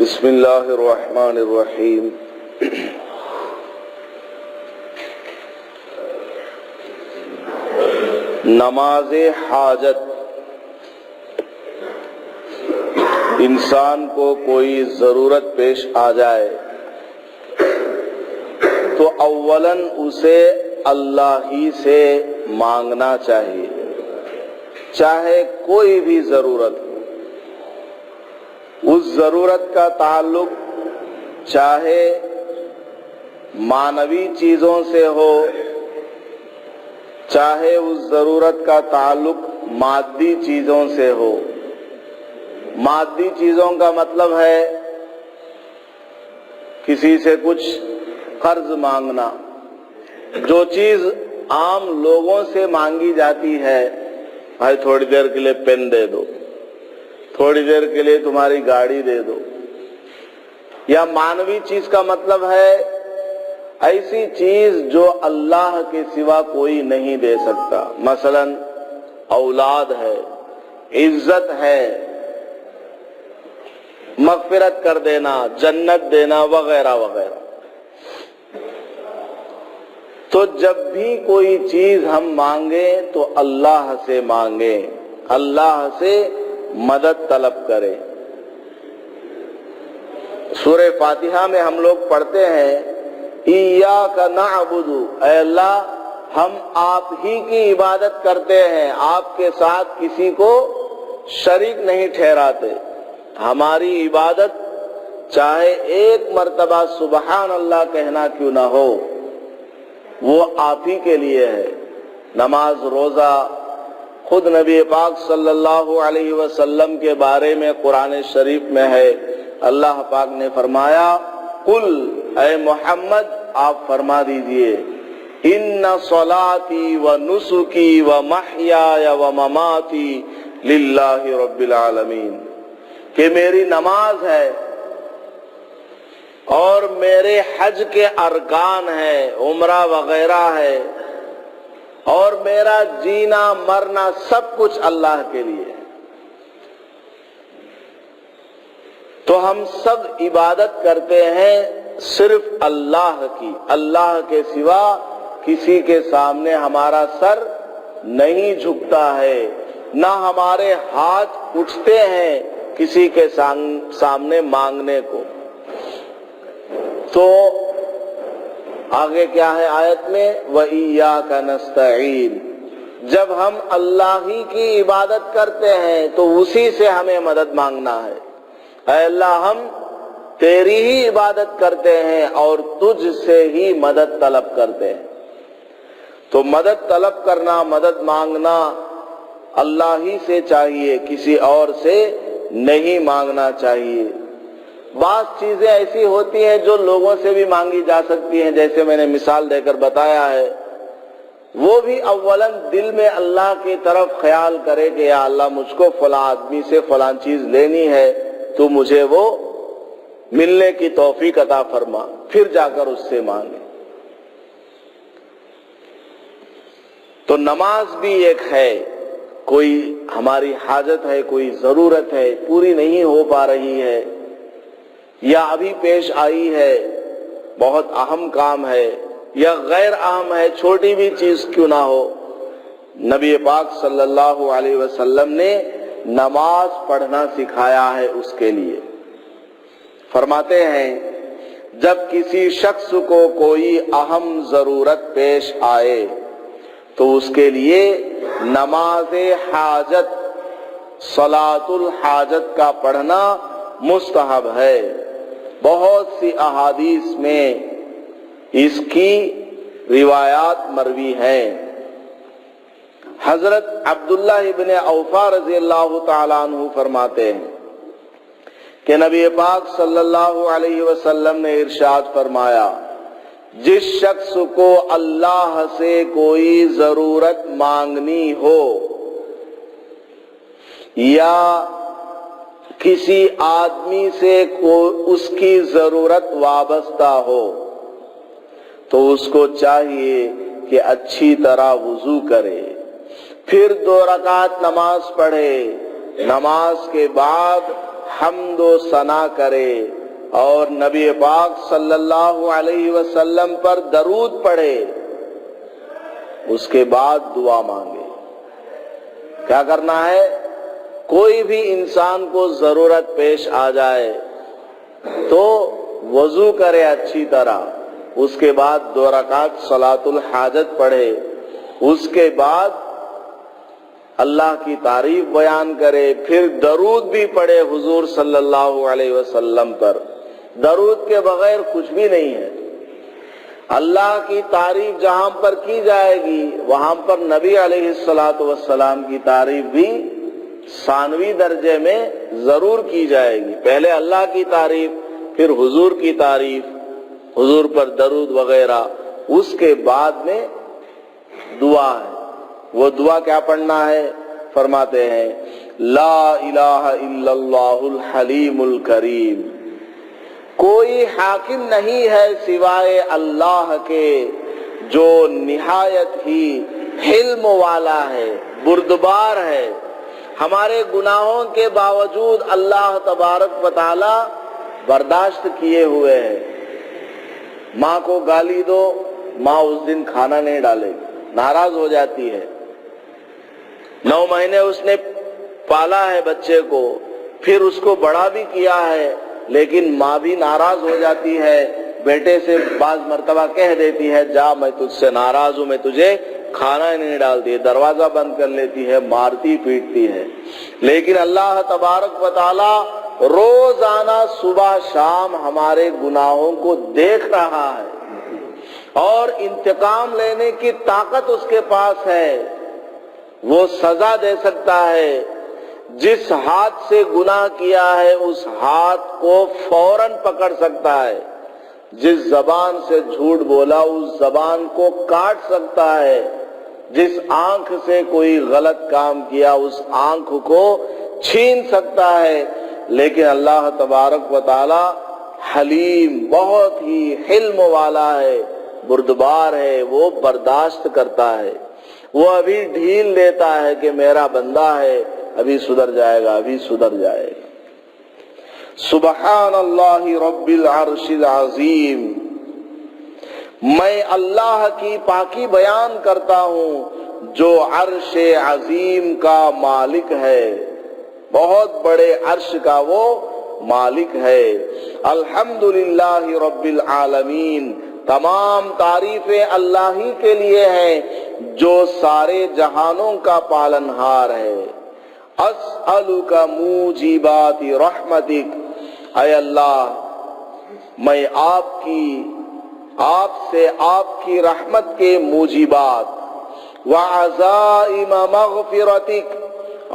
بسم اللہ الرحمن الرحیم۔ نماز حاجت، انسان کو کوئی ضرورت پیش آ جائے تو اولاً اسے اللہ ہی سے مانگنا چاہیے، چاہے کوئی بھی ضرورت ہو۔ اس ضرورت کا تعلق چاہے معنوی چیزوں سے ہو، چاہے اس ضرورت کا تعلق مادی چیزوں سے ہو۔ مادی چیزوں کا مطلب ہے کسی سے کچھ قرض مانگنا، جو چیز عام لوگوں سے مانگی جاتی ہے، بھائی تھوڑی دیر کے لیے پین دے دو، تھوڑی دیر کے لیے تمہاری گاڑی دے دو۔ یا معنوی چیز کا مطلب ہے ایسی چیز جو اللہ کے سوا کوئی نہیں دے سکتا، مثلا اولاد ہے، عزت ہے، مغفرت کر دینا، جنت دینا، وغیرہ وغیرہ۔ تو جب بھی کوئی چیز ہم مانگیں تو اللہ سے مانگیں، اللہ سے مدد طلب کریں۔ سورہ فاتحہ میں ہم لوگ پڑھتے ہیں ایاک نعبد، اے اللہ ہم آپ ہی کی عبادت کرتے ہیں، آپ کے ساتھ کسی کو شریک نہیں ٹھہراتے۔ ہماری عبادت چاہے ایک مرتبہ سبحان اللہ کہنا کیوں نہ ہو، وہ آپ ہی کے لیے ہے۔ نماز، روزہ، خود نبی پاک صلی اللہ علیہ وسلم کے بارے میں قرآن شریف میں ہے، اللہ پاک نے فرمایا قل، اے محمد آپ فرما دیجئے، ان صلاتی و نسکی و محیای و مماتی للہ رب العالمین، کہ میری نماز ہے اور میرے حج کے ارکان ہے، عمرہ وغیرہ ہے، اور میرا جینا مرنا سب کچھ اللہ کے لیے ہے۔ تو ہم سب عبادت کرتے ہیں صرف اللہ کی، اللہ کے سوا کسی کے سامنے ہمارا سر نہیں جھکتا ہے، نہ ہمارے ہاتھ اٹھتے ہیں کسی کے سامنے مانگنے کو۔ تو آگے کیا ہے آیت میں، وَإِيَّاكَ نَسْتَعِينُ، جب ہم اللہ ہی کی عبادت کرتے ہیں تو اسی سے ہمیں مدد مانگنا ہے۔ اے اللہ ہم تیری ہی عبادت کرتے ہیں اور تجھ سے ہی مدد طلب کرتے ہیں۔ تو مدد طلب کرنا، مدد مانگنا اللہ ہی سے چاہیے، کسی اور سے نہیں مانگنا چاہیے۔ بعض چیزیں ایسی ہوتی ہیں جو لوگوں سے بھی مانگی جا سکتی ہیں، جیسے میں نے مثال دے کر بتایا ہے، وہ بھی اولاً دل میں اللہ کی طرف خیال کرے کہ یا اللہ مجھ کو فلاں آدمی سے فلاں چیز لینی ہے، تو مجھے وہ ملنے کی توفیق عطا فرما، پھر جا کر اس سے مانگے۔ تو نماز بھی ایک ہے، کوئی ہماری حاجت ہے، کوئی ضرورت ہے، پوری نہیں ہو پا رہی ہے یا ابھی پیش آئی ہے، بہت اہم کام ہے یا غیر اہم ہے، چھوٹی بھی چیز کیوں نہ ہو، نبی پاک صلی اللہ علیہ وسلم نے نماز پڑھنا سکھایا ہے اس کے لیے۔ فرماتے ہیں جب کسی شخص کو کوئی اہم ضرورت پیش آئے تو اس کے لیے نماز حاجت، صلاۃ الحاجت کا پڑھنا مستحب ہے۔ بہت سی احادیث میں اس کی روایات مروی ہیں۔ حضرت عبداللہ ابن اوفا رضی اللہ تعالیٰ عنہ فرماتے ہیں کہ نبی پاک صلی اللہ علیہ وسلم نے ارشاد فرمایا، جس شخص کو اللہ سے کوئی ضرورت مانگنی ہو یا کسی آدمی سے اس کی ضرورت وابستہ ہو تو اس کو چاہیے کہ اچھی طرح وضو کرے، پھر 2 رکعت نماز پڑھے، نماز کے بعد حمد و ثنا کرے اور نبی پاک صلی اللہ علیہ وسلم پر درود پڑھے، اس کے بعد دعا مانگے۔ کیا کرنا ہے؟ کوئی بھی انسان کو ضرورت پیش آ جائے تو وضو کرے اچھی طرح، اس کے بعد 2 رکعت صلاۃ الحاجت پڑھے، اس کے بعد اللہ کی تعریف بیان کرے، پھر درود بھی پڑھے حضور صلی اللہ علیہ وسلم پر۔ درود کے بغیر کچھ بھی نہیں ہے۔ اللہ کی تعریف جہاں پر کی جائے گی وہاں پر نبی علیہ الصلوۃ والسلام کی تعریف بھی ثانوی درجے میں ضرور کی جائے گی۔ پہلے اللہ کی تعریف، پھر حضور کی تعریف، حضور پر درود وغیرہ، اس کے بعد میں دعا ہے۔ وہ دعا کیا پڑھنا ہے؟ فرماتے ہیں لا الہ الا اللہ الحلیم الکریم، کوئی حاکم نہیں ہے سوائے اللہ کے جو نہایت ہی حلم والا ہے، بردبار ہے۔ ہمارے گناہوں کے باوجود اللہ تبارک و تعالی برداشت کیے ہوئے ہیں۔ ماں کو گالی دو، ماں اس دن کھانا نہیں ڈالے گی، ناراض ہو جاتی ہے۔ 9 مہینے اس نے پالا ہے بچے کو، پھر اس کو بڑا بھی کیا ہے، لیکن ماں بھی ناراض ہو جاتی ہے، بیٹے سے بعض مرتبہ کہہ دیتی ہے جا میں تجھ سے ناراض ہوں، میں تجھے کھانا ہی نہیں ڈالتی ہے، دروازہ بند کر لیتی ہے، مارتی پیٹتی ہے۔ لیکن اللہ تبارک و تعالی روزانہ صبح شام ہمارے گناہوں کو دیکھ رہا ہے اور انتقام لینے کی طاقت اس کے پاس ہے۔ وہ سزا دے سکتا ہے۔ جس ہاتھ سے گناہ کیا ہے اس ہاتھ کو فوراً پکڑ سکتا ہے، جس زبان سے جھوٹ بولا اس زبان کو کاٹ سکتا ہے، جس آنکھ سے کوئی غلط کام کیا اس آنکھ کو چھین سکتا ہے۔ لیکن اللہ تبارک و تعالی حلیم، بہت ہی حلم والا ہے، بردبار ہے، وہ برداشت کرتا ہے۔ وہ ابھی ڈھیل دیتا ہے کہ میرا بندہ ہے، ابھی سدھر جائے گا، ابھی سدھر جائے گا۔ سبحان اللہ رب العرش العظیم، میں اللہ کی پاکی بیان کرتا ہوں جو عرش عظیم کا مالک ہے، بہت بڑے عرش کا وہ مالک ہے۔ الحمدللہ رب العالمین، تمام تعریفیں اللہ ہی کے لیے ہیں جو سارے جہانوں کا پالنہار ہے۔ اسألک موجبات رحمتک، اے اللہ میں آپ سے آپ کی رحمت کے موجبات، وعزائم مغفرتک،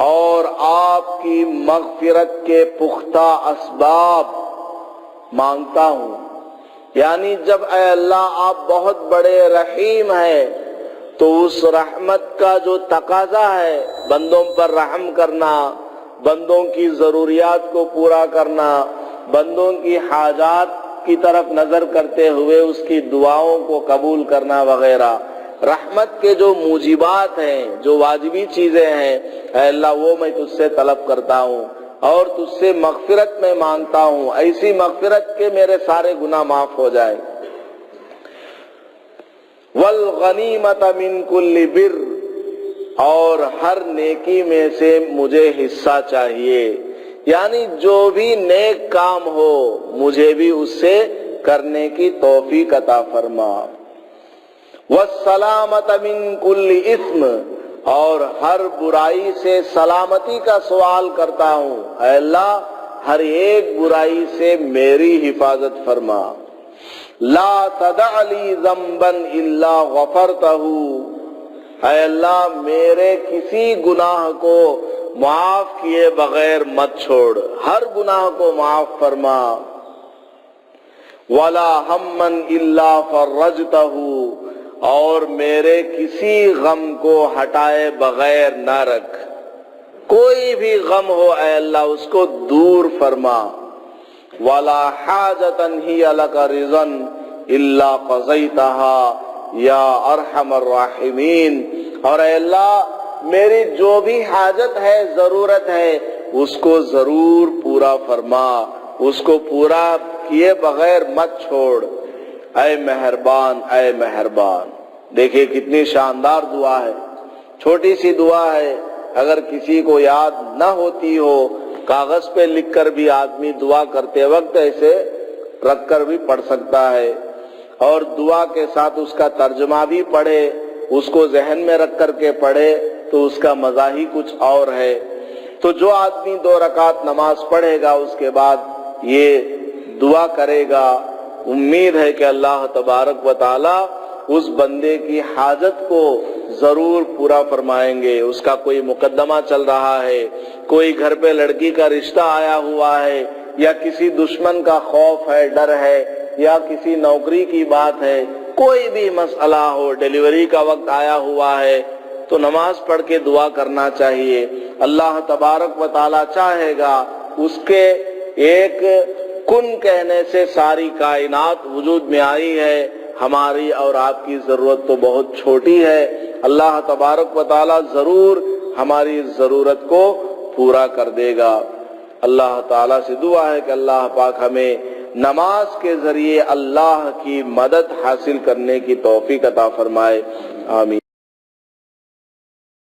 اور آپ کی مغفرت کے پختہ اسباب مانگتا ہوں۔ یعنی جب اے اللہ آپ بہت بڑے رحیم ہیں تو اس رحمت کا جو تقاضا ہے بندوں پر رحم کرنا، بندوں کی ضروریات کو پورا کرنا، بندوں کی حاجات کی طرف نظر کرتے ہوئے اس کی دعاؤں کو قبول کرنا وغیرہ، رحمت کے جو موجبات ہیں، جو واجبی چیزیں ہیں، اے اللہ وہ میں تجھ سے طلب کرتا ہوں اور تجھ سے مغفرت میں مانگتا ہوں، ایسی مغفرت کہ میرے سارے گناہ معاف ہو جائے۔ والغنیمت من کل بر، اور ہر نیکی میں سے مجھے حصہ چاہیے، یعنی جو بھی نیک کام ہو مجھے بھی اس سے کرنے کی توفیق عطا فرما۔ والسلامت من کل اثم، اور ہر برائی سے سلامتی کا سوال کرتا ہوں، اے اللہ ہر ایک برائی سے میری حفاظت فرما۔ لا تدع لی ذنبا الا غفرتہ، اے اللہ میرے کسی گناہ کو معاف کیے بغیر مت چھوڑ، ہر گناہ کو معاف فرما۔ ولا ہما الا فرجتہ، اور میرے کسی غم کو ہٹائے بغیر نہ رکھ، کوئی بھی غم ہو اے اللہ اس کو دور فرما۔ ولا حاجتا ہی لک رضا الا قضیتها یا ارحم الراحمین، اور اے اللہ میری جو بھی حاجت ہے، ضرورت ہے، اس کو ضرور پورا فرما، اس کو پورا کیے بغیر مت چھوڑ، اے مہربان اے مہربان۔ دیکھیے کتنی شاندار دعا ہے، چھوٹی سی دعا ہے، اگر کسی کو یاد نہ ہوتی ہو کاغذ پہ لکھ کر بھی آدمی دعا کرتے وقت ایسے رکھ کر بھی پڑھ سکتا ہے، اور دعا کے ساتھ اس کا ترجمہ بھی پڑھے، اس کو ذہن میں رکھ کر کے پڑھے تو اس کا مزہ ہی کچھ اور ہے۔ تو جو آدمی 2 رکعت نماز پڑھے گا اس کے بعد یہ دعا کرے گا، امید ہے کہ اللہ تبارک و تعالی اس بندے کی حاجت کو ضرور پورا فرمائیں گے۔ اس کا کوئی مقدمہ چل رہا ہے، کوئی گھر پہ لڑکی کا رشتہ آیا ہوا ہے، یا کسی دشمن کا خوف ہے، ڈر ہے، یا کسی نوکری کی بات ہے، کوئی بھی مسئلہ ہو، ڈیلیوری کا وقت آیا ہوا ہے، تو نماز پڑھ کے دعا کرنا چاہیے۔ اللہ تبارک و تعالی چاہے گا اس کے ایک کن کہنے سے ساری کائنات وجود میں آئی ہے۔ ہماری اور آپ کی ضرورت تو بہت چھوٹی ہے، اللہ تبارک و تعالی ضرور ہماری ضرورت کو پورا کر دے گا۔ اللہ تعالیٰ سے دعا ہے کہ اللہ پاک ہمیں نماز کے ذریعے اللہ کی مدد حاصل کرنے کی توفیق عطا فرمائے، آمین۔